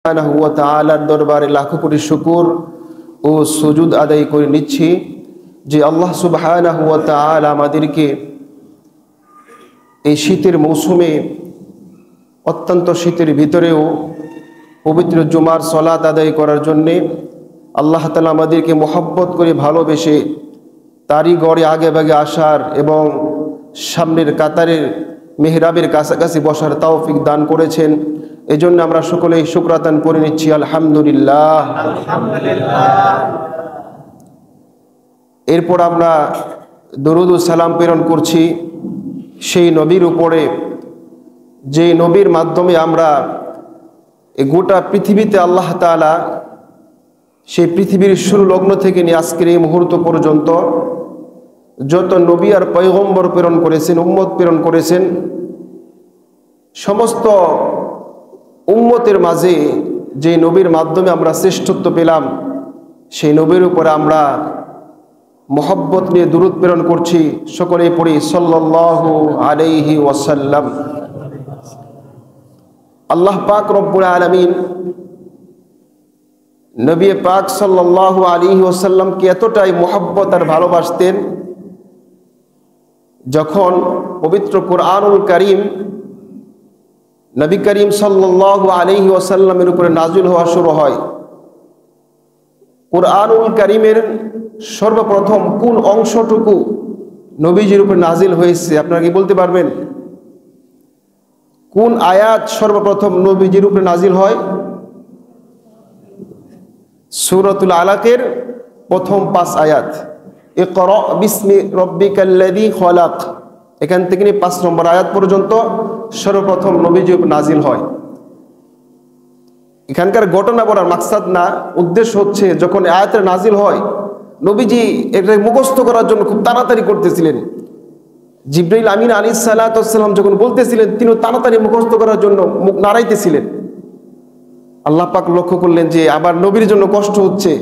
সুবহানাহু ওয়া তাআলার দরবারে লাখো কোটি শুকর ও সুজুদ আদায় করে নিচ্ছি যে আল্লাহ সুবহানাহু ওয়া তাআলা আমাদেরকে এই শীতের মৌসুমে অত্যন্ত শীতের ভিতরেও পবিত্র জুমার সালাত আদায় করার জন্যে আল্লাহ তাআলা আমাদেরকে মহব্বত করে ভালোবেসে তারই গড়ে আগে ভাগে আসার এবং সামনের কাতারের মেহরাবের কাছাকাছি বসার তৌফিক দান করেছেন। এজন্য আমরা সকলেই শুকরাতান করে নিচ্ছি আলহামদুলিল্লাহ। এরপর আমরা দরুদ ও সালাম প্রেরণ করছি সেই নবীর উপরে যে নবীর মাধ্যমে আমরা এই গোটা পৃথিবীতে আল্লাহ তাআলা সেই পৃথিবীর শুরু লগ্ন থেকে নিয়ে আজকের এই মুহূর্ত পর্যন্ত যত নবী আর পয়গম্বর প্রেরণ করেছেন, উম্মত প্রেরণ করেছেন, সমস্ত উম্মতের মাঝে যে নবীর মাধ্যমে আমরা শ্রেষ্ঠত্ব পেলাম সেই নবীর উপরে আমরা মহব্বত নিয়ে দুরূদ প্রেরণ করছি। সকলেই পড়ি সাল্লাল্লাহু আলাইহি ওয়াসাল্লাম। আল্লাহ পাক রব্বুল আলামিন নবী পাক সাল্লাল্লাহু আলাইহি ওয়াসাল্লামকে এতটাই মহব্বত আর ভালোবাসতেন, যখন পবিত্র কুরআনুল কারীম নবী করিম সাল্লাল্লাহু আলাইহি ওয়াসাল্লামের উপরে নাজিল হওয়া শুরু হয়, কুরআনুল কারীমের সর্বপ্রথম কোন অংশটুকু নবীজির উপরে নাজিল হয়েছে আপনারা কি বলতে পারবেন? কোন আয়াত সর্বপ্রথম নবীজির উপরে নাজিল হয়? সূরাতুল আলাকের প্রথম 5 আয়াত, ইকরা বিসমি রাব্বিকাল্লাযী খলাক, এখান থেকে নিয়ে 5 নম্বর আয়াত পর্যন্ত সর্বপ্রথম নবীজির উপর নাজিল হয়। এখানকার ঘটনা বলার মাকসাদ না, উদ্দেশ্য হচ্ছে যখন আয়াতের নাজিল হয় নবীজি এটা মুখস্থ করার জন্য খুব তাড়াতাড়ি করতেছিলেন। জিবরাইল আমিন আলাইহিস সালাতু ওয়াস সালাম যখন বলতেছিলেন তিনি তাড়াতাড়ি মুখস্থ করার জন্য মুখ নাড়াইতেছিলেন। আল্লাহ পাক লক্ষ্য করলেন যে আবার নবীর জন্য কষ্ট হচ্ছে,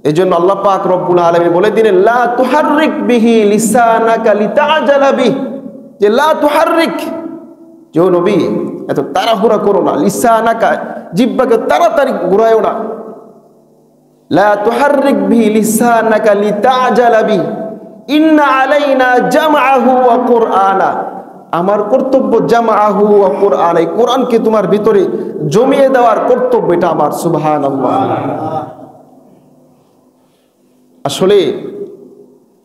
এজন্য আল্লাহ পাক রব্বুল আলামিন বলে দিলেন লা তুহাররিক বিহি লিসানাকা লিতাআজালা বিহি, যে লা তুহাররিক, যে নবী এত তাড়াহুড়া করো না, লিসানাকা জিহ্বাকে তাড়াতাড়ি ঘুরায়ও না, লা তুহাররিক বিহি লিসানাকা লিতাআজালা বিহি ইন্না আলাইনা জামআহু ওয়া কুরআনা, আমার কর্তব্য জামআহু ওয়া কুরআন, এই কোরআনকে তোমার ভিতরে জমিয়ে দেওয়ার কর্তব্য এটা আমার। সুবহানাল্লাহ। আসলে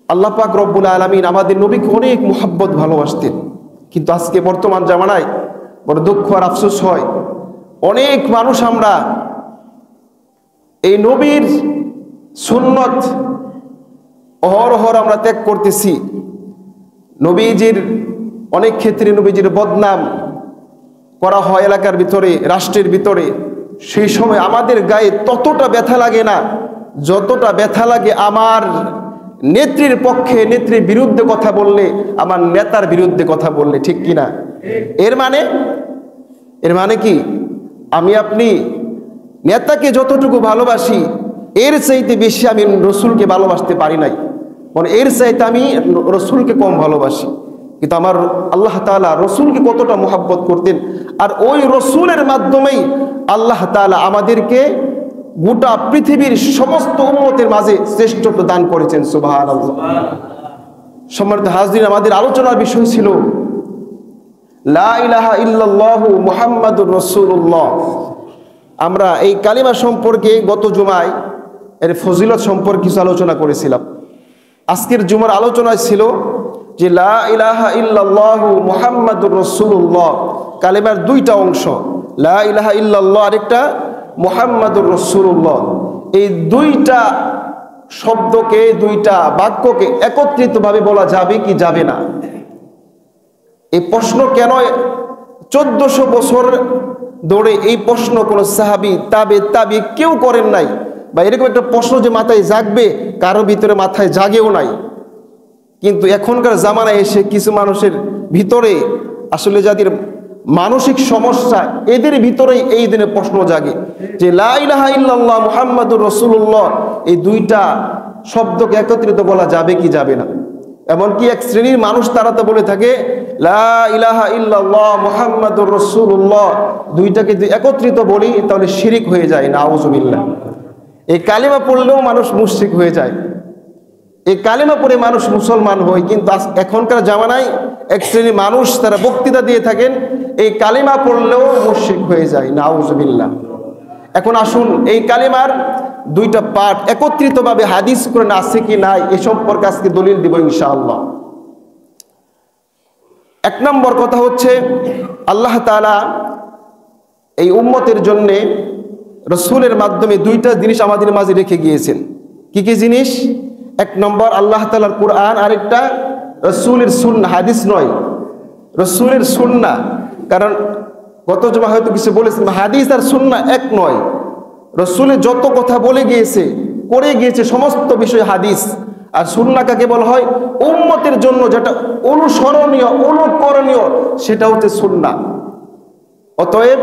আল্লাহ পাক রব্বুল আলামিন আমাদের নবীকে অনেক মুহাব্বত ভালোবাসতেন, কিন্তু আজকে বর্তমান জামানায় বড় দুঃখ আর আফসোস হয়, অনেক মানুষ আমরা এই নবীর সুন্নত অহরহর আমরা ত্যাগ করতেছি। নবীজির অনেক ক্ষেত্রে নবীজির বদনাম করা হয় এলাকার ভিতরে, রাষ্ট্রের ভিতরে, সেই সময় আমাদের গায়ে ততটা ব্যথা লাগে না যতটা ব্যথা লাগে আমার নেত্রীর পক্ষে, নেত্রীর বিরুদ্ধে কথা বললে, আমার নেতার বিরুদ্ধে কথা বললে, ঠিক কিনা? এর মানে কি আমি আপনি নেতাকে যতটুকু ভালোবাসি এর চাইতে বেশি আমি রসুলকে ভালোবাসতে পারি নাই, মানে এর চাইতে আমি রসুলকে কম ভালোবাসি। কিন্তু আমার আল্লাহ তাআলা রসুলকে কতটা মুহাব্বত করতেন, আর ওই রসুলের মাধ্যমেই আল্লাহ তাআলা আমাদেরকে গোটা পৃথিবীর সমস্ত উম্মতের মাঝে শ্রেষ্ঠত্ব দান করেছেন। সুবহানাল্লাহ। সম্মানিত হাজরিন, আমাদের আলোচনার বিষয় ছিল লা ইলাহা ইল্লাল্লাহু মুহাম্মাদুর রাসূলুল্লাহ। আমরা এই কালিমা সম্পর্কে গত জুমায় এর ফজিলত সম্পর্কে কিছু আলোচনা করেছিলাম। আজকের জুমার আলোচনা ছিল যে লা ইলাহা ইল্লাল্লাহু মুহাম্মাদুর রাসূলুল্লাহ কালিমার 2টা অংশ, লা ইলাহা ইল্লাল্লাহ আরেকটা মুহাম্মাদুর রাসূলুল্লাহ। এই 2টা শব্দকে, 2টা বাক্যকে একত্রিতভাবে বলা যাবে কি যাবে না? এই প্রশ্ন কেন 1400 বছর ধরে এই প্রশ্ন কোনো সাহাবী তাবে কেউ করেন নাই, বা এরকম একটা প্রশ্ন যে মাথায় জাগবে কারো ভিতরে মাথায় জাগেও নাই। কিন্তু এখনকার জামানায় এসে কিছু মানুষের ভিতরে আসলে যাদের মানসিক সমস্যা, এদের ভিতরেই এই দিনে প্রশ্ন জাগে যে লা ইলাহা ইল্লাল্লাহ মুহাম্মাদুর রাসূলুল্লাহ এই 2টা শব্দকে একত্রিত বলা যাবে কি যাবে না? এমনকি এক শ্রেণীর মানুষ তারা তো বলে থাকে লা ইলাহা ইল্লাল্লাহ মুহাম্মাদুর রাসূলুল্লাহ, দুইটাকে যদি একত্রিত বলি তাহলে শিরিক হয়ে যায়, নাউযুবিল্লাহ। এই কালিমা পড়লেও মানুষ মুশরিক হয়ে যায়, এই কালিমা পড়ে মানুষ মুসলমান হয়। কিন্তু এখনকার জামানায় এক শ্রেণীর মানুষ তারা বক্তৃতা দিয়ে থাকেন এই কালিমা পড়লেও মুশরিক হয়ে যায়, নাউযুবিল্লাহ। এখন আসুন এই কালিমার দুইটা পাঠ একত্রিতভাবে হাদিস কোরআনে আছে কি নাই এ সম্পর্কে আজকে দলিল দিব ইনশাআল্লাহ। এক নম্বর কথা হচ্ছে, আল্লাহ তাআলা এই উম্মতের জন্যে রসুলের মাধ্যমে দুইটা জিনিস আমাদের মাঝে রেখে গিয়েছেন। কি কি জিনিস? এক নম্বর আল্লাহ তাআলার কোরআন, আরেকটা রসুলের সুন্নাহ, হাদিস নয়, রসুলের সুন্নাহ। কারণ গত জমা হয়তো কিছু বলেছেন হাদিস আর সুন্নাহ এক নয়। রসুলের যত কথা বলে গিয়েছে, করে গিয়েছে, সমস্ত বিষয় হাদিস। আর সুন্নাহ কাকে বলা হয়? উম্মতের জন্য যেটা অনুসরণীয়, অনুকরণীয়, সেটা হচ্ছে সুন্নাহ। অতএব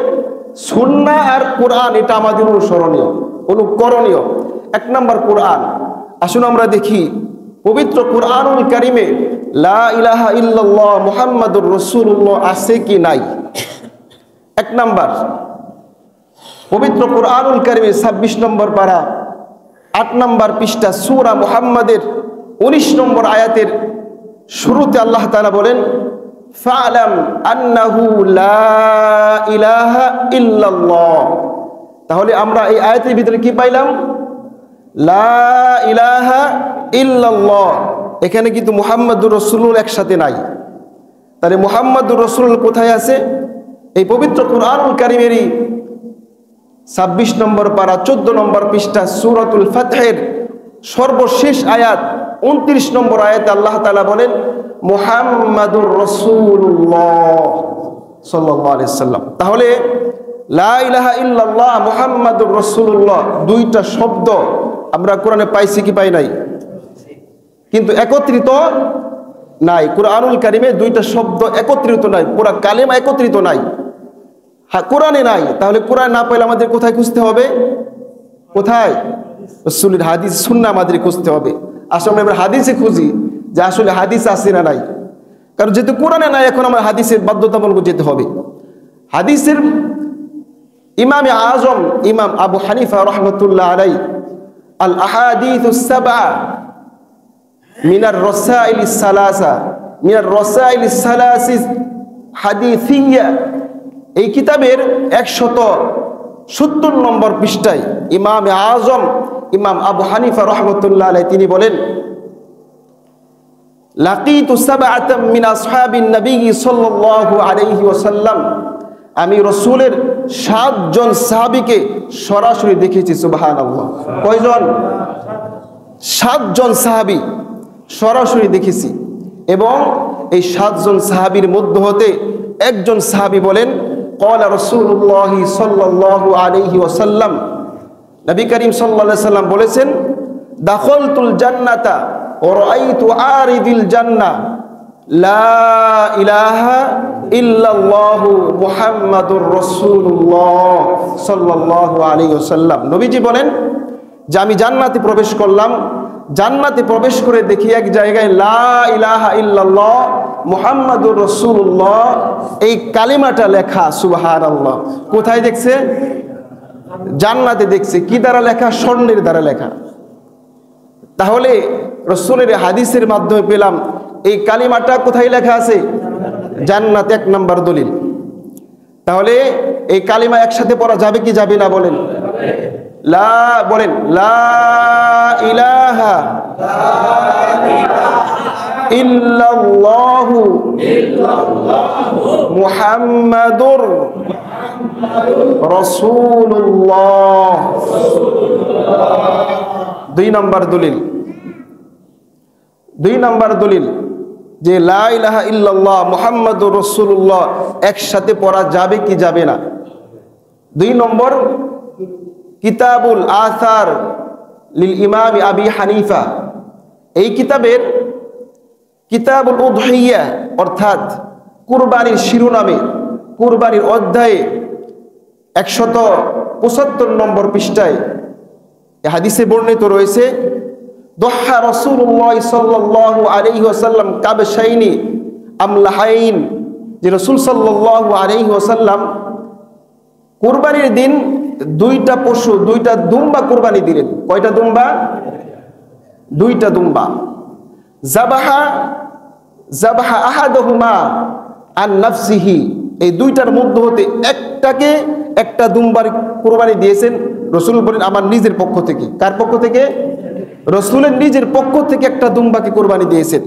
সুন্নাহ আর কোরআন এটা আমাদের অনুসরণীয়, অনুকরণীয়। এক নম্বর কোরআন। আসুন আমরা দেখি পবিত্র কোরআনুল কারিমে লা ইলাহা ইল্লাল্লাহ মুহাম্মাদুর রাসূলুল্লাহ আছে কি নাই। এক নাম্বার, পবিত্র কোরআনুল কারিমে 26 নম্বর পারা 8 নম্বর পৃষ্ঠা সূরা মুহাম্মাদের 19 নম্বর আয়াতের শুরুতে আল্লাহ তাআলা বলেন ফা'লাম আন্নাহু লা ইলাহা ইল্লাল্লাহ। তাহলে আমরা এই আয়াতের ভিতরে কি পাইলাম? লা ইলাহা ইল্লাল্লাহ। এখানে কিন্তু মুহাম্মাদুর রাসূলুল্লাহ একসাথে নাই। তাহলে মুহাম্মাদুর রাসূলুল্লাহ কোথায় আছে? এই পবিত্র কোরআনুল কারীমেরই 26 নম্বর পারা 14 নম্বর পৃষ্ঠা সূরাতুল ফাতহের সর্বশেষ আয়াত 29 নম্বর আয়াতে আল্লাহ তাআলা বলেন মুহাম্মাদুর রাসূলুল্লাহ সাল্লাল্লাহু আলাইহি সাল্লাম। তাহলে লা ইলাহা ইল্লাল্লাহ মুহাম্মাদুর রাসূলুল্লাহ দুইটা শব্দ আমরা কোরআনে পাইছি কি পাই নাই? কিন্তু একত্রিত নাই। কোরআনুল কারীমে দুইটা শব্দ একত্রিত নাই, পুরা কালেমা একত্রিত নাই। হ্যাঁ, কোরআনে নাই। তাহলে কোরআন না পাইলে আমাদের কোথায় খুঁজতে হবে? কোথায়? রাসূলের হাদিস, সুন্নাহ আমাদের খুঁজতে হবে। আসলে আমরা হাদিসে খুঁজি যে আসলে হাদিস আছে না নাই। কারণ যেহেতু কোরআনে নাই, এখন আমরা হাদিসের বাধ্যতামূলক যেতে হবে। হাদিসের ইমামে আজম ইমাম আবু হানিফা রাহমাতুল্লাহ আলাইহি আল আহাদিসুস সাবআ মিনার রাসাইলিস সালাসা মিনার রাসাইলিস সালাসিস হাদিসিয়া, এই কিতাবের 170 নম্বর পৃষ্ঠায় ইমামে আজম ইমাম আবু হানিফা রাহমাতুল্লাহ আলাইহি তিনি বলেন লাকিতু সাবআতাম মিন আসহাবিন নবী সাল্লাল্লাহু আলাইহি ওয়াসাল্লাম, আমি রাসূলের 7 জন সাহাবীকে সরাসরি দেখেছি। সুবহানাল্লাহ। কয়জন? 7 জন সাহাবী সরাসরি দেখেছি। এবং এই 7 জন সাহাবীর মধ্যে হতে একজন সাহাবী বলেন ক্বালা রাসূলুল্লাহ সাল্লাল্লাহু আলাইহি ওয়াসাল্লাম, নবী করিম সাল্লাল্লাহু আলাইহি ওয়াসাল্লাম বলেছেন দাখালতুল জান্নাতা ওয়া রাআইতু আরিদিল জান্নাহ লা ইলাহা ইল্লাল্লাহু মুহাম্মাদুর রাসূলুল্লাহ সাল্লাল্লাহু আলাইহি ওয়াসাল্লাম। নবীজি বলেন যে আমি জান্নাতে প্রবেশ করলাম, জান্নাতে প্রবেশ করে দেখি এক জায়গায় লা ইলাহা ইল্লাল্লাহ মুহাম্মাদুর রাসূলুল্লাহ এই কালিমাটা লেখা। সুবহানাল্লাহ। কোথায় দেখছে? জান্নাতে দেখছে। কি দ্বারা লেখা? স্বর্ণের দ্বারা লেখা। তাহলে রাসূলের হাদিসের মাধ্যমে পেলাম এই কালিমাটা কোথায় লেখা আছে? জান্নাত। এক নাম্বার দলিল। তাহলে এই কালিমা একসাথে পড়া যাবে কি যাবে না? বলেন লা, বলেন লা ইলাহা ইল্লাল্লাহু মুহাম্মাদুর রাসূলুল্লাহ। 2 নম্বর দলিল। 2 নম্বর দলিল যে লা ইলাহা ইল্লাল্লাহ মুহাম্মাদুর রাসূলুল্লাহ একসাথে পড়া যাবে কি যাবে না। 2 নম্বর কিতাবুল আসার লিল ইমাম আবি হানিফা, এই কিতাবের কিতাবুল উদহিয়া অর্থাৎ কুরবানির শিরোনামে, কুরবানির অধ্যায়ে 175 নম্বর পৃষ্ঠায় হাদিসে বর্ণিত রয়েছে দহা রাসূলুল্লাহ সাল্লাল্লাহু আলাইহি ওয়াসাল্লাম কাবশাইনি আমলাহাইন, যে রাসূল সাল্লাল্লাহু আলাইহি ওয়াসাল্লাম কুরবানির দিন দুইটা পশু, দুইটা দুম্বা কুরবানি দিলেন। কয়টা দুম্বা? দুইটা দুম্বা। জাবাহা আহাদুহুমা আন নাফসিহি, এই দুইটার মধ্যে হতে একটাকে, একটা দুম্বার কুরবানি দিয়েছেন। রাসূল বলেন আমার নিজের পক্ষ থেকে। কার পক্ষ থেকে? রাসূলের নিজের পক্ষ থেকে একটা দুম্বাকে কুরবানি দিয়েছেন।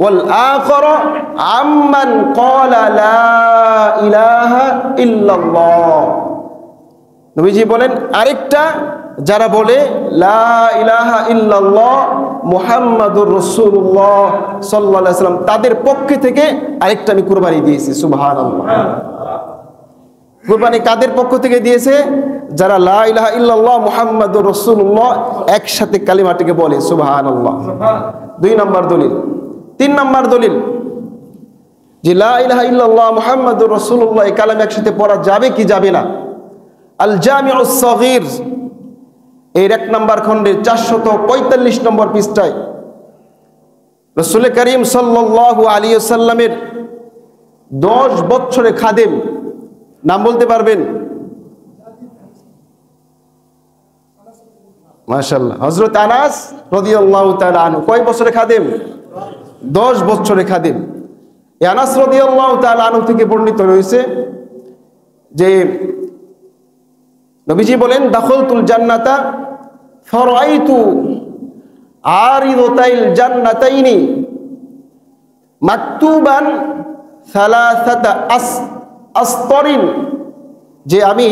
ওয়াল আখারা আম্মান ক্বালা লা ইলাহা ইল্লাল্লাহ, নবীজি বলেন আরেকটা যারা বলে লা ইলাহা ইল্লাল্লাহ মুহাম্মাদুর রাসূলুল্লাহ সাল্লাল্লাহু আলাইহি ওয়াসাল্লাম, তাদের পক্ষ থেকে আরেকটা আমি কুরবানি দিয়েছি। সুবহানাল্লাহ। কুরবানি কাদের পক্ষ থেকে দিয়েছে? যারা লা ইলাহা ইল্লাল্লাহ মুহাম্মাদুর রাসূলুল্লাহ একসাথে কালিমাটিকে বলে। সুবহানাল্লাহ। 2 নম্বর দলিল। 3 নম্বর দলিল যে লা ইলাহা ইল্লাল্লাহ মুহাম্মাদুর রাসূলুল্লাহ এই কালাম একসাথে পড়া যাবে কি যাবে না? আল জামিউস সগীর এর 1 নম্বর খণ্ডের 445 নম্বর পৃষ্ঠায় রাসূল করিম সাল্লাল্লাহু আলাইহি ওয়াসাল্লামের 10 বছরের খাদেম, নাম বলতে পারবেন? মাশাআল্লাহ, হযরত আনাস রাদিয়াল্লাহু তাআলা আনহু কয় বছরের খাদেম? 10 বছরের খাদেম। এই আনাস রাদিয়াল্লাহু তাআলা আনহু থেকে বর্ণিত রয়েছে যে নবীজি বলেন দাখালতুল জান্নাতা ফারাআইতু আরিদাতাইল জান্নাতাইনি মাকতুবান সালাসাতা আস্তরিন, যে আমি,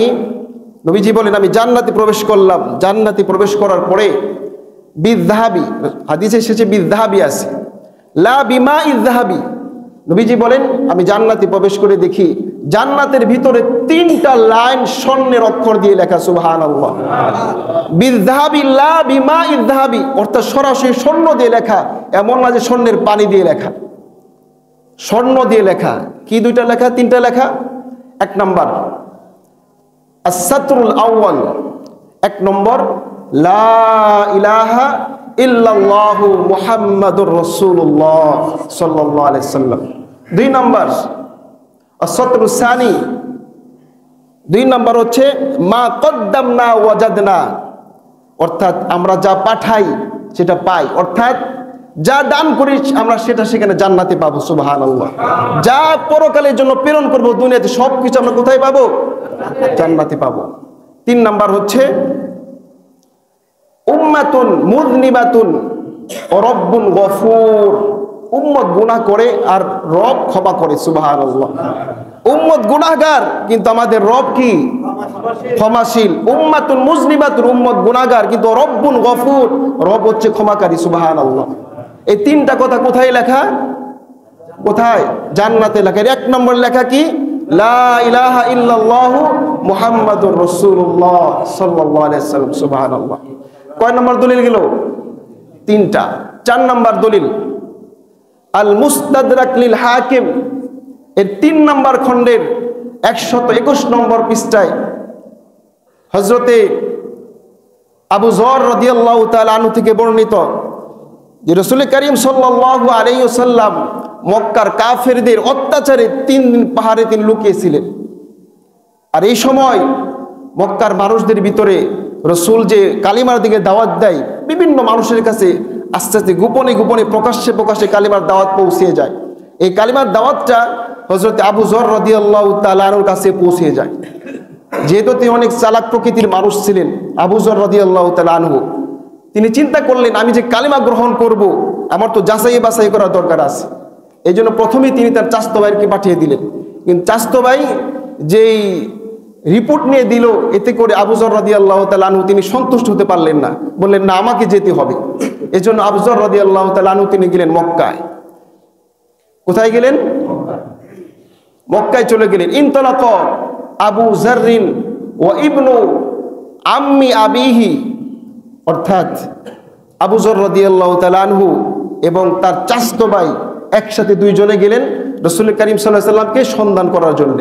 নবীজি বলেন আমি জান্নাতে প্রবেশ করলাম। জান্নাতে প্রবেশ করার পরে বিযহাবি, হাদিসে এসেছে বিযহাবি আছে, লা বিমা ইযহাবি, নবীজি বলেন আমি জান্নাতে প্রবেশ করে দেখি জান্নাতের ভিতরে 3টা লাইন স্বর্ণের অক্ষর দিয়ে লেখা। সুবহানাল্লাহ। বিযহাবি লা বিমা ইযহাবি, অর্থাৎ সরাসরি স্বর্ণ দিয়ে লেখা, এমন না যে স্বর্ণের পানি দিয়ে লেখা, স্বর্ণ দিয়ে লেখা। কি 2টা লেখা? 3টা লেখা। 1 নম্বর as-satrul awwal, 1 নম্বর লা ইলাহা ইল্লাল্লাহু মুহাম্মাদুর রাসূলুল্লাহ সাল্লাল্লাহু আলাইহি ওয়াসাল্লাম। 2 নম্বর as-satrus সানি, 2 নম্বর হচ্ছে মা কদ্দামনা ওয়াজাদনা, অর্থাৎ আমরা যা পাঠাই সেটা পাই, অর্থাৎ যা দান করি আমরা সেটা সেখানে জান্নাতে পাবো। সুবহানাল্লাহ। যা পরকালের জন্য প্রেরণ করব দুনিয়াতে সবকিছু আমরা কোথায় পাবো? জান্নাতে পাবো। 3 নাম্বার হচ্ছে উম্মাতুন মুযনিবাতুন ওয়া রাব্বুন গফুর, উম্মত গুনাহ করে আর রব ক্ষমা করে। সুবহানাল্লাহ। উম্মত গুনাহগার কিন্তু আমাদের রব কি? ক্ষমাশীল। উম্মাতুন মুযনিবাতুন, উম্মত গুনাহগার কিন্তু রব্বুন গফুর, রব হচ্ছে ক্ষমাকারী। সুবহানাল্লাহ। এই 3টা কথা কোথায় লেখা? কোথায়? জান্নাতে লেখা। 1 নম্বর লেখা কি? লা ইলাহা ইল্লাল্লাহু মুহাম্মাদুর রাসূলুল্লাহ সাল্লাল্লাহু আলাইহি ওয়াসাল্লাম। সুবহানাল্লাহ। কয় নম্বর দলিল গেল? 3টা। 4 নম্বর দলিল আল মুস্তাদরাক লিল হাকিম এর 3 নম্বর খণ্ডের 121 নম্বর পৃষ্ঠায় হযরতে আবু যর রাদিয়াল্লাহু তাআলা আনহু থেকে বর্ণিত যে রাসূল করিম সাল্লাল্লাহু আলাইহি ওয়াসাল্লাম মক্কার কাফেরদের অত্যাচারে 3 দিন পাহাড়ে তিনি লুকিয়েছিলেন। আর এই সময় মক্কার মানুষদের ভিতরে রাসূল যে কালিমার দিকে দাওয়াত দেয়, বিভিন্ন মানুষের কাছে আস্তে আস্তে গোপনে গোপনে প্রকাশ্যে প্রকাশ্যে কালিমার দাওয়াত পৌঁছে যায়। এই কালিমার দাওয়াতটা হযরত আবু যর রাদিয়াল্লাহু তাআলা আনহুর কাছে পৌঁছে যায়। যেহেতু তিনি অনেক চালাক প্রকৃতির মানুষ ছিলেন আবু যর রাদিয়াল্লাহু তাআলা আনহু, তিনি চিন্তা করলেন আমি যে কালিমা গ্রহণ করব আমার তো যাচাই বাছাই করার দরকার আছে। এই জন্য প্রথমেই তিনি তার চাচতো ভাইকে পাঠিয়ে দিলেন। কিন্তু চাচতো ভাই যেই রিপোর্ট নিয়ে দিল, এতে করে আবু যর রাদিয়াল্লাহু তাআলা আনহু তিনি সন্তুষ্ট হতে পারলেন না, বললেন না আমাকে যেতে হবে। এজন্য আবু যর রাদিয়াল্লাহু তাআলা আনহু তিনি গেলেন মক্কায়। কোথায় গেলেন? মক্কায় চলে গেলেন। ইনতালাকা আবু যাররিন ওয়া ইবনু আম্মি আবিহি, অর্থাৎ আবু যর রাদিয়াল্লাহু তাআলা আনহু এবং তার চাচতো ভাই একসাথে 2 জনে গেলেন রাসূল করিম সাল্লাল্লাহু আলাইহি ওয়াসাল্লামকে সন্ধান করার জন্য।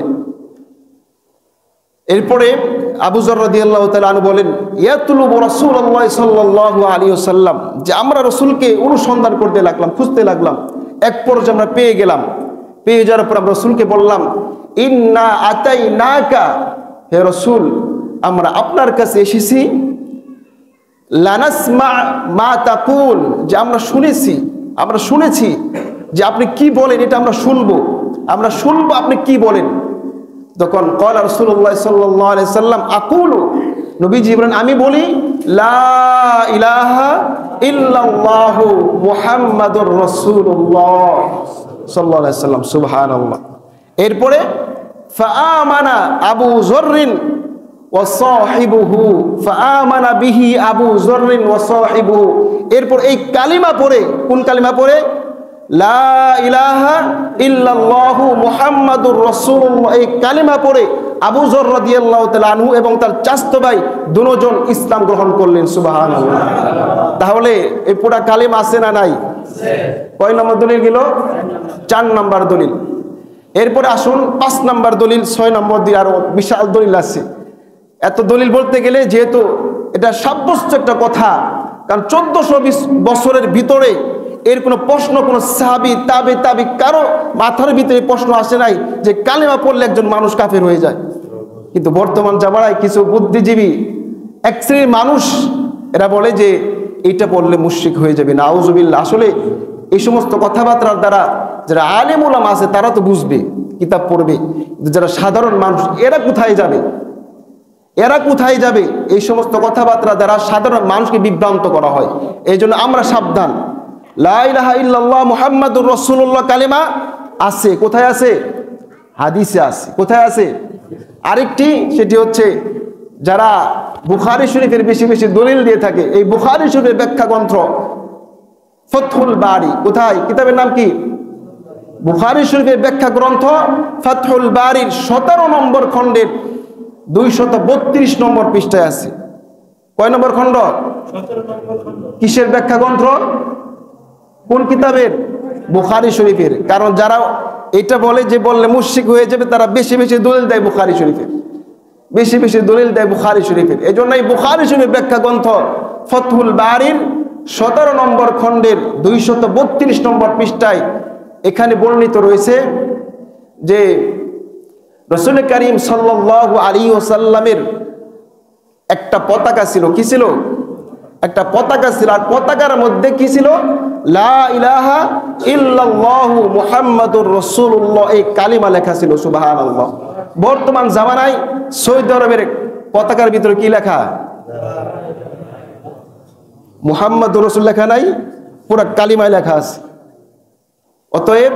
এরপরে আবু যর রাদিয়াল্লাহু তাআলা আনহু বলেন, ইয়াতলুবু রাসূলুল্লাহ সাল্লাল্লাহু আলাইহি ওয়াসাল্লাম, যে আমরা রাসূলকে অনুসন্ধান করতে লাগলাম, খুঁজতে লাগলাম। এক পর্যায়ে আমরা পেয়ে গেলাম। পেয়ে যাওয়ার পর আমরা রাসূলকে বললাম, ইন্না আতাইনাকা, হে রাসূল আমরা আপনার কাছে এসেছি, লানাসমা মা তাকুল, যে আমরা শুনেছি যে আপনি কি বলেন, এটা আমরা শুনবো আপনি কি বলেন। তখন ক্বালা রাসূলুল্লাহ সাল্লাল্লাহু আলাইহি সাল্লাম, আকুলু, নবীজি বলেন আমি বলি, লা ইলাহা ইল্লাল্লাহু মুহাম্মাদুর রাসূলুল্লাহ সাল্লাল্লাহু আলাইহি সাল্লাম, সুবহানাল্লাহ। এরপরে ফাআমানা আবু যররিন ওয়া সাহিবুহু, ফাআমানা বিহি আবু যররিন ওয়া সাহিবুহু। এরপর এই কালিমা পড়ে, কোন কালিমা পড়ে? লা ইলাহা ইল্লাল্লাহু মুহাম্মাদুর রাসূলুল্লাহ, এই কালিমা পড়ে আবু যর রাদিয়াল্লাহু তাআলা আনহু এবং তার চাচতো ভাই দুজন ইসলাম গ্রহণ করলেন, সুবহানাল্লাহ। তাহলে এই পুরা কালিমা আছে না নাই? কয় নম্বর দলিল গেল? 4 নম্বর দলিল। এরপরে আসুন 5 নম্বর দলিল, 6 নম্বর দিয়ে আরো বিশাল দলিল আছে। এত দলিল বলতে গেলে, যেহেতু এটা সাব্যস্ত একটা কথা, কারণ 1420 বছরের ভিতরে এর কোনো প্রশ্ন, কোনো সাহাবী তাবি কারো মাথার ভিতরে প্রশ্ন আসে নাই যে কালিমা পড়লে একজন মানুষ কাফের হয়ে যায়। কিন্তু বর্তমান জামানায় কিছু বুদ্ধিজীবী, এক শ্রেণীর মানুষ, এরা বলে যে এটা পড়লে মুশরিক হয়ে যাবে। নাউজুবিল্লাহ। আসলে এই সমস্ত কথাবার্তার দ্বারা যারা আলেম উলামা আছে তারা তো বুঝবে, কিতাব পড়বে, কিন্তু যারা সাধারণ মানুষ এরা কোথায় যাবে? এই সমস্ত কথাবার্তা দ্বারা সাধারণ মানুষকে বিভ্রান্ত করা হয়। এই জন্য আমরা সাবধান। লা ইলাহা ইল্লাল্লাহ মুহাম্মাদুর রাসূলুল্লাহ কালিমা আছে, কোথায় আছে? হাদিসে আছে। কোথায় আছে? আরেকটি, সেটি হচ্ছে যারা বুখারী শরীফের বেশি বেশি দলিল দিয়ে থাকে, এই বুখারী শরীফের ব্যাখ্যা গ্রন্থ ফাতহুল বারী, কোথায়? কিতাবের নাম কি? বুখারী শরীফের ব্যাখ্যা গ্রন্থ ফাতহুল বারীর 17 নম্বর খণ্ডের 232 নম্বর পৃষ্ঠায় আছে। কয় নম্বর খণ্ড? 17 নম্বর খণ্ড। কিসের ব্যাখ্যা গ্রন্থ? কোন কিতাবের? বুখারী শরীফের। কারণ যারা এটা বলে যে বললে মুশরিক হয়ে যাবে, তারা বেশি বেশি দলিল দেয় বুখারী শরীফের, বুখারী শরীফের। এই জন্য এই বুখারী শরীফের ব্যাখ্যা গ্রন্থ ফাতহুল বারীর 17 নম্বর খণ্ডের 232 নম্বর পৃষ্ঠায় এখানে বর্ণিত রয়েছে যে রাসূল করিম সাল্লাল্লাহু আলাইহি ওয়াসাল্লামের একটা পতাকা ছিল। কি ছিল? একটা পতাকা ছিল। আর পতাকার মধ্যে কি ছিল? লা ইলাহা ইল্লাল্লাহু মুহাম্মাদুর রাসূলুল্লাহ, এই কালিমা লেখা ছিল, সুবহানাল্লাহ। বর্তমান জামানায় সৌদি আরবের পতাকার ভিতরে কি লেখা? মুহাম্মাদুর রাসূল লেখা নাই, পুরো কালিমায় লেখা আছে। অতএব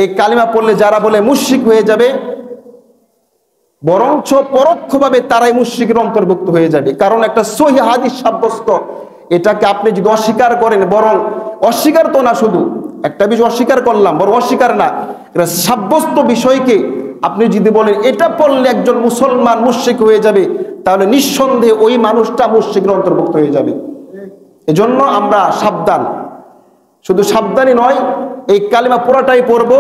এই কালিমা পড়লে যারা বলে মুশরিক হয়ে যাবে, বরঞ্চ পরোক্ষভাবে তারাই মুশরিকের অন্তর্ভুক্ত হয়ে যাবে। কারণ একটা সহিহ হাদিস সাব্যস্ত, এটাকে আপনি যদি অস্বীকার করেন, বরং অস্বীকার তো না, শুধু একটা বিষয় অস্বীকার করলাম, বরং অস্বীকার না, এটা সাব্যস্ত বিষয়কে আপনি যদি বলেন এটা পড়লে একজন মুসলমান মুশরিক হয়ে যাবে, তাহলে নিঃসন্দেহে ওই মানুষটা মুশরিকের অন্তর্ভুক্ত হয়ে যাবে। এজন্য আমরা সাবধান। শুধু সাবধানই নয়, এই কালিমা পুরাটাই পড়বো।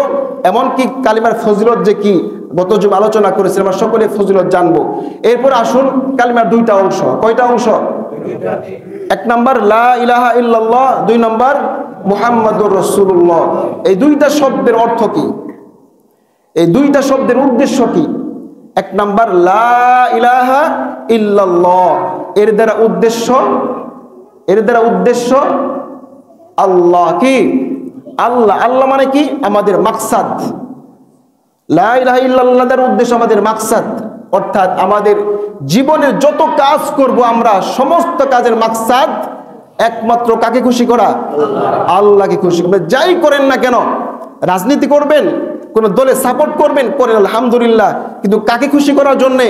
এমনকি কালিমার ফজিলত যে কি গত যুগ আলোচনা করেছি, আমরা সকলে ফজিলত জানবো। এরপর আসুন কালিমার 2টা অংশ। কয়টা অংশ? 1 নম্বর লা ইলাহা ইল্লাল্লাহ, 2 নম্বর মুহাম্মাদুর রাসূলুল্লাহ। এই 2টা শব্দের অর্থ কি? এই 2টা শব্দের উদ্দেশ্য কি? 1 নম্বর লা ইলাহা ইল্লাল্লাহ, এর দ্বারা উদ্দেশ্য আল্লাহ। কি? আল্লাহ। আল্লাহ মানে কি? আমাদের মাকসাদ। লা ইলাহা ইল্লাল্লাহ দ্বারা উদ্দেশ্য আমাদের মাকসাদ, অর্থাৎ আমাদের জীবনের যত কাজ করব আমরা, সমস্ত কাজের মাকসাদ একমাত্র কাকে খুশি করা? আল্লাহকে খুশি করবেন। যাই করেন না কেন, রাজনীতি করবেন, কোন দলে সাপোর্ট করবেন, করেন আলহামদুলিল্লাহ, কিন্তু কাকে খুশি করার জন্যে?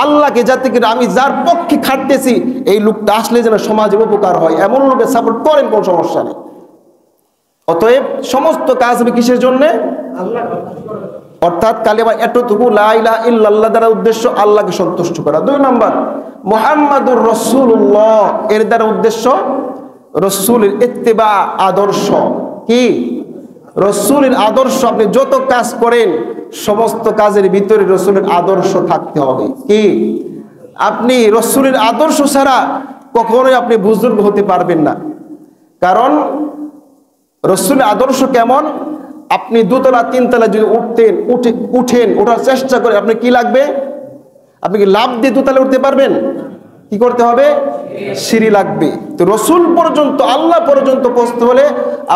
আল্লাহকে। যাতে করে আমি যার পক্ষে খাটতেছি এই লোকটা আসলে যেন সমাজে উপকার হয়, এমন লোকের সাপোর্ট করেন, কোন সমস্যা নেই। অতএব সমস্ত কাজ হবে কিসের জন্যে? আল্লাহ। অর্থাৎ কালিমা এতটুকু লা ইলাহা ইল্লাল্লাহ দ্বারা উদ্দেশ্য আল্লাহকে সন্তুষ্ট করা। 2 নম্বর মুহাম্মাদুর রাসূলুল্লাহ, এর দ্বারা উদ্দেশ্য রাসূলের ইত্তিবা, আদর্শ। কি? রাসূলের আদর্শ। আপনি যত কাজ করেন সমস্ত কাজের ভিতরে রাসূলের আদর্শ থাকতে হবে। কি? আপনি রসুলের আদর্শ ছাড়া কখনোই আপনি বুজুর্গ হতে পারবেন না। কারণ রসুলের আদর্শ কেমন, আপনি দুতলা তিনতলা যদি উঠেন ওঠার চেষ্টা করে, আপনি কি লাগবে? আপনি কি লাফ দিয়ে দোতলা উঠতে পারবেন? কি করতে হবে? সিঁড়ি লাগবে। তো রসুল পর্যন্ত, আল্লাহ পর্যন্ত পৌঁছতে হলে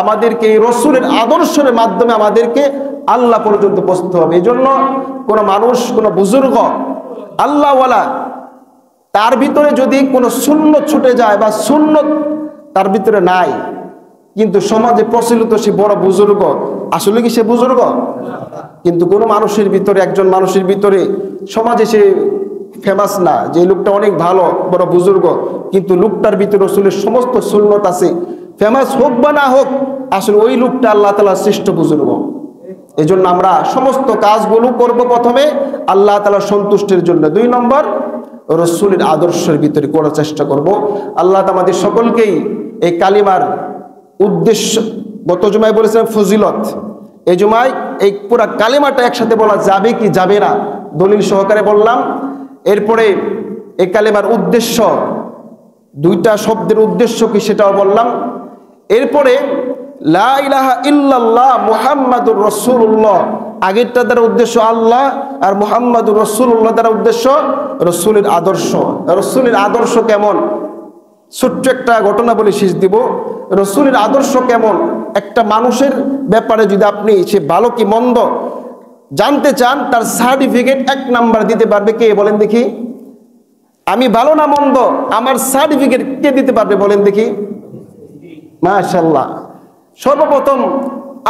আমাদেরকে এই রসুলের আদর্শের মাধ্যমে আমাদেরকে আল্লাহ পর্যন্ত পৌঁছতে হবে। এই জন্য কোনো মানুষ, কোনো বুজুর্গ আল্লাহওয়ালা, তার ভিতরে যদি কোনো সুন্নত ছুটে যায় বা সুন্নত তার ভিতরে নাই, কিন্তু সমাজে প্রচলিত সে বড় বুজুর্গ, আসলে কি সে বুজুর্গ? কিন্তু কোনো মানুষের ভিতরে, একজন মানুষের ভিতরে সমাজে সে ফেমাস না যে লোকটা অনেক ভালো, বড় বুজুর্গ, কিন্তু লোকটার ভিতরে রসুলের সমস্ত সুন্নত আছে, ফেমাস হোক বা না হোক, আসলে ওই লোকটা আল্লাহ তাআলার শ্রেষ্ঠ বুজুর্গ। এই জন্য আমরা সমস্ত কাজগুলো করব প্রথমে আল্লাহ তাআলার সন্তুষ্টির জন্য, 2 নম্বর রসুলের আদর্শের ভিতরে করার চেষ্টা করব। আল্লাহ আমাদের সকলকেই এই কালিমার উদ্দেশ্য, গত জুমায় বলেছিলাম ফজিলত, এই জুমায় এই পুরা কালিমাটা একসাথে বলা যাবে কি যাবে না দলিল সহকারে বললাম। এরপরে এই কালিমার উদ্দেশ্য, 2টা শব্দের উদ্দেশ্য কি সেটাও বললাম। এরপরে লা ইলাহা ইল্লাল্লাহ মুহাম্মাদুর রাসূলুল্লাহ, আগেরটা দ্বারা উদ্দেশ্য আল্লাহ, আর মুহাম্মাদুর রাসূলুল্লাহ দ্বারা উদ্দেশ্য রসুলের আদর্শ। রসুলের আদর্শ কেমন, ছোট্ট একটা ঘটনা বলে শেষ দিব। রসুলের আদর্শ কেমন, একটা মানুষের ব্যাপারে যদি আপনি সে ভালো কি মন্দ জানতে চান, তার সার্টিফিকেট 1 নাম্বার দিতে পারবে কে বলেন দেখি? আমি ভালো না মন্দ, আমার সার্টিফিকেট কে দিতে পারবে বলেন দেখি? মাশাআল্লাহ। সর্বপ্রথম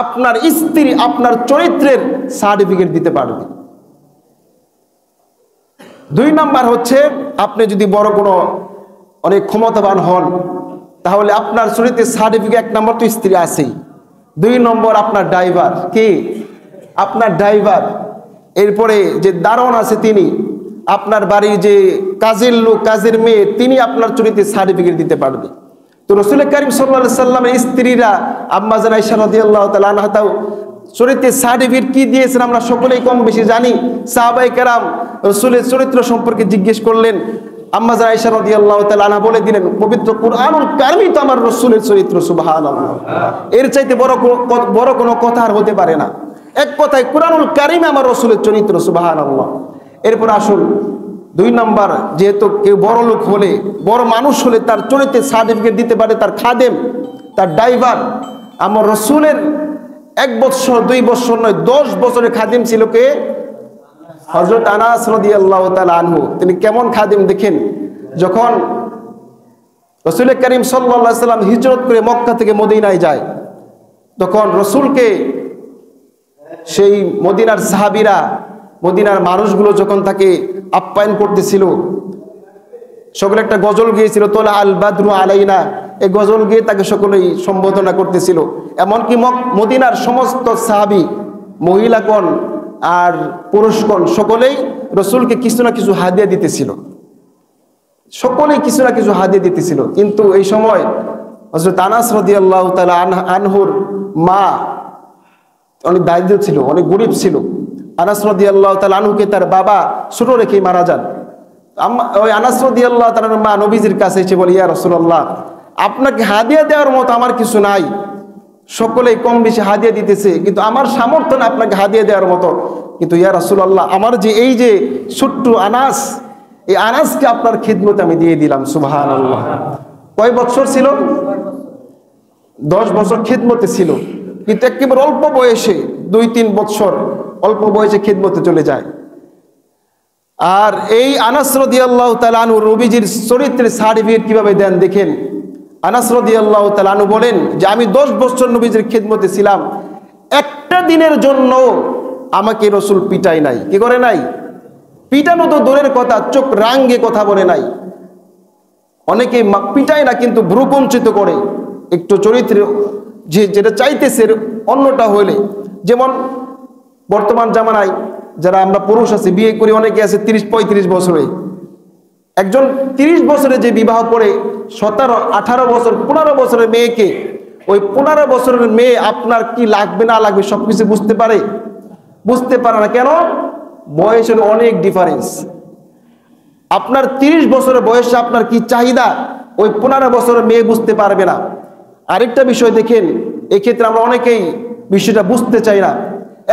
আপনার স্ত্রী আপনার চরিত্রের সার্টিফিকেট দিতে পারবে। 2 নাম্বার হচ্ছে, আপনি যদি বড় কোনো অনেক ক্ষমতাবান হন, তাহলে আপনার চরিত্রের সার্টিফিকেট 1 নম্বর তো স্ত্রী আছেই, 2 নম্বর আপনার ড্রাইভার, কি আপনার ড্রাইভার, এরপরে যে দারোয়ান আছে তিনি, আপনার বাড়ির যে কাজের লোক, কাজের মেয়ে, তিনি আপনার চরিত্রের সার্টিফিকেট দিতে পারবে। তো রাসূল কারীম সাল্লাল্লাহু আলাইহি সাল্লামের স্ত্রীরা আম্মা জান আয়েশা রাদিয়াল্লাহু তাআলা আনহা চরিত্রের সার্টিফিকেট কি দিয়েছেন আমরা সকলেই কম বেশি জানি। সাহাবায়ে কেরাম রাসূলের চরিত্র সম্পর্কে জিজ্ঞেস করলেন, আম্মা জান আয়েশা রাদিয়াল্লাহু তাআলা আনহা বলে দিলেন, পবিত্র কুরআনুল কারীমই তো আমার রাসূলের চরিত্র, সুবহানাল্লাহ। এর চাইতে বড় কোনো কথা আর হতে পারে না। এক কথায় কুরআনুল কারীম আমার রাসূলের চরিত্র, সুবহানাল্লাহ। এরপর আসুন 2 নাম্বার, যেহেতু কেউ বড় লোক হলে, বড় মানুষ হলে তার চরিত্রের সার্টিফিকেট দিতে পারে তার খাদেম, তার ড্রাইভার। আমার রাসূলের 1 বছর 2 বছর নয়, 10 বছরের খাদিম ছিল কে? হযরত আনাস রাদিয়াল্লাহু তাআলা আনহু। তিনি কেমন খাদিম দেখেন, যখন রাসূল কারীম সাল্লাল্লাহু আলাইহি সাল্লাম হিজরত করে মক্কা থেকে মদিনায় যায়, তখন রাসূলকে সেই মদিনার সাহাবীরা, মদিনার মানুষগুলো যখন তাকে আপ্যায়ন করতেছিল, সকলে একটা গজল গিয়েছিল, তোলা আল বাদরু আলাইনা, এই গজল গিয়ে তাকে সকলেই সম্বোধনা করতেছিল। এমনকি মদিনার সমস্ত সাহাবী, মহিলাগণ আর পুরুষগণ সকলেই রসুলকে কিছু না কিছু হাদিয়া দিতেছিল, সকলেই কিছু না কিছু হাদিয়া দিতেছিল। কিন্তু এই সময় হযরত আনাস রাদিয়াল্লাহু তাআলা আনহুর মা অনেক দারিদ্র ছিল, অনেক গরিব ছিল। আনাস রাদিয়াল্লাহু তাআলা আনহুকে তার বাবা ছোট রেখেই মারা যান। ওই আনাস রাদিয়াল্লাহু তাআলার মা নবীজির কাছে এসে বলে, ইয়া রাসূলুল্লাহ, আপনাকে হাদিয়া দেওয়ার মতো আমার কিছু নাই, সকলেই কম বেশি হাদিয়া দিতেছে, কিন্তু আমার সামর্থ্য না আপনাকে হাদিয়া দেওয়ার মতো। কিন্তু ইয়া রাসূলুল্লাহ, আমার যে এই যে ছোট্ট আনাস, এই আনাসকে আপনার খিদমতে আমি দিয়ে দিলাম, সুবহানাল্লাহ। কয় বছর ছিল? 10 বছর খিদমতে ছিল, কিন্তু একেবারে অল্প বয়সে 2-3 বছর অল্প বয়সে খিদমতে চলে যায়। আর এই আনাস রাদিয়াল্লাহু তাআলা আনহু নবীজির চরিত্রের সার্টিফিকেট কিভাবে দেন দেখেন। আনাস রাদিয়াল্লাহু তাআলা আনহু বলেন যে আমি 10 বছর নবীজির খিদমতে ছিলাম, একটা দিনের জন্য আমাকে রাসূল পিটাই নাই। কি করে নাই? পিটানো তো দূরের কথা, চোখ রাঙ্গে কথা বলে নাই। অনেকে পিটায় না, কিন্তু ভ্রুকুঞ্চিত করে, একটু চরিত্রে যেটা চাইতেছে অন্যটা হইলে। যেমন বর্তমান জামানায় যারা আমরা পুরুষ আছি, বিয়ে করি অনেকে আছে 30-35 বছরে। একজন 30 বছরে যে বিবাহ করে 17-18 বছর 15 বছরের মেয়েকে, ওই 15 বছরের মেয়ে আপনার কি লাগবে না লাগবে সবকিছু বুঝতে পারে? বুঝতে পারে না। কেন? বয়সের অনেক ডিফারেন্স। আপনার 30 বছরের বয়সে আপনার কি চাহিদা ওই 15 বছরের মেয়ে বুঝতে পারবে না। আরেকটা বিষয় দেখেন, এক্ষেত্রে আমরা অনেকেই বিষয়টা বুঝতে চাই না।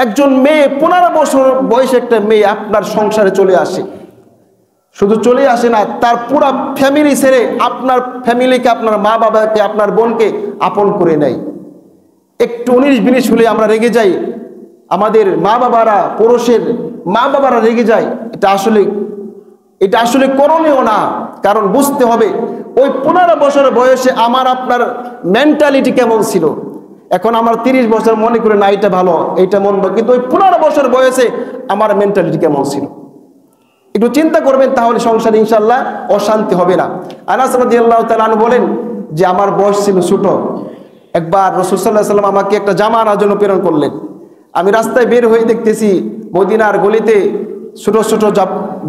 একজন মেয়ে 15 বছর বয়সে একটা মেয়ে আপনার সংসারে চলে আসে, শুধু চলে আসে না, তার পুরো ফ্যামিলি ছেড়ে আপনার ফ্যামিলিকে, আপনার মা বাবাকে, আপনার বোনকে আপন করে নেয়। একটু 19-20 হলে আমরা রেগে যাই, আমাদের মা বাবারা, পুরুষের মা বাবারা রেগে যায়। এটা আসলে করণীয় না। কারণ বুঝতে হবে ওই 15 বছর বয়সে আমার আপনার মেন্টালিটি কেমন ছিল। এখন আমার 30 বছর মনে করে না এটা ভালো, এইটা মন্দ, কিন্তু ওই 15 বছর বয়সে আমার মেন্টালিটি কেমন ছিল একটু চিন্তা করবেন, তাহলে সংসারে ইনশাআল্লাহ অশান্তি হবে না। আনাস রাদিয়াল্লাহু তাআলা আনহু বলেন যে আমার বয়স ছিল ছোট। একবার রাসূল সাল্লাল্লাহু আলাইহি ওয়াসাল্লাম আমাকে একটা জামা আনার জন্য প্রেরণ করলেন। আমি রাস্তায় বের হয়ে দেখতেছি মদিনার গলিতে ছোট ছোট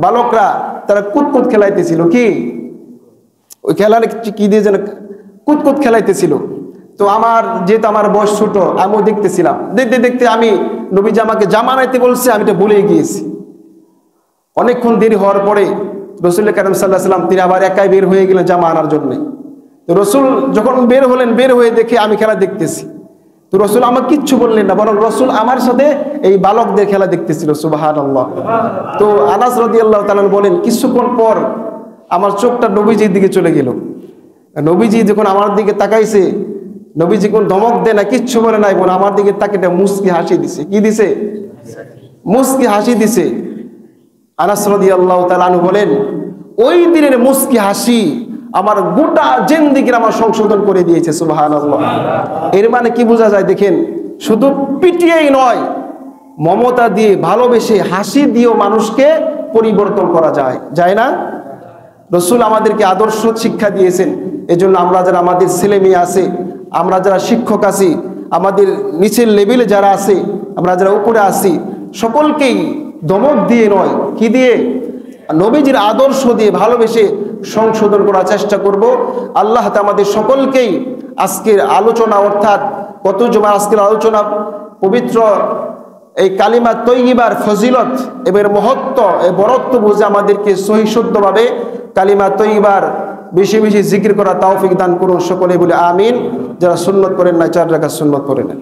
বালকরা তারা কুতকুত খেলাইতেছিল। কি ওই খেলার কি দিয়ে যেন কুতকুত খেলাইতেছিল। তো যেহেতু আমার বয়স ছোট, আমিও দেখতেছিলাম। দেখতে দেখতে আমি নবীজি আমাকে জামা আনাইতে বলছে, আমি এটা ভুলে গিয়েছি। অনেকক্ষণ দেরি হওয়ার পরে রাসূল কারীম সাল্লাল্লাহু আলাইহি ওয়াসাল্লাম তিনি আবার একাই বের হয়ে গেলেন জামা আনার জন্য। তো রাসূল যখন বের হলেন, বের হয়ে দেখে আমি খেলা দেখতেছি। তো রাসূল আমাকে কিচ্ছু বললেন না, বরং রাসূল আমার সাথে এই বালকদের খেলা দেখতেছিল। সুবহানাল্লাহ। তো আনাস রাদিয়াল্লাহু তাআলা বলেন কিছুক্ষণ পর আমার চোখটা নবীজির দিকে চলে গেল। নবীজি যখন আমার দিকে তাকাইছে, নবীজি কোন ধমক দেয় না, কিচ্ছু বলে নাই, বলে আমার দিকে তাকিয়ে মুস্কি হাসি দিছে। কি দিছে? মুস্কি হাসি দিছে। আনাস রাদিয়াল্লাহু তাআলা আনহু বলেন ওই দিনের মুস্কি হাসি আমার গোটা জিন্দেগির আমার সংশোধন করে দিয়েছে। সুবহানাল্লাহ। এর মানে কি বোঝা যায় দেখেন, শুধু পিটিয়েই নয়, মমতা দিয়ে, ভালোবেসে, হাসি দিয়েও মানুষকে পরিবর্তন করা যায় না? রাসূল আমাদেরকে আদর্শ শিক্ষা দিয়েছেন। এজন্য আমরা যারা আমাদের ছেলে মেয়ে আছে, আমরা যারা শিক্ষক আছি, আমাদের নিচের লেভেলে যারা আছে, আমরা যারা উপরে আছি, সকলকেই দমক দিয়ে নয়, কি দিয়ে? নবীজির আদর্শ দিয়ে ভালোবেসে সংশোধন করার চেষ্টা করব। আল্লাহ আমাদের সকলকেই আজকের আলোচনা, অর্থাৎ কত জমা আজকের আলোচনা পবিত্র এই কালিমা তৈয়িবার ফজিলত এবার মহত্ব, এই বরত্ব বুঝে আমাদেরকে সহি শুদ্ধভাবে কালিমা তৈয়িবার বেশি বেশি জিকির করা তৌফিক দান করুন সকলে বলে আমিন। যারা সুন্নত করেন না 4 রাকাত সুন্নত করে নেন।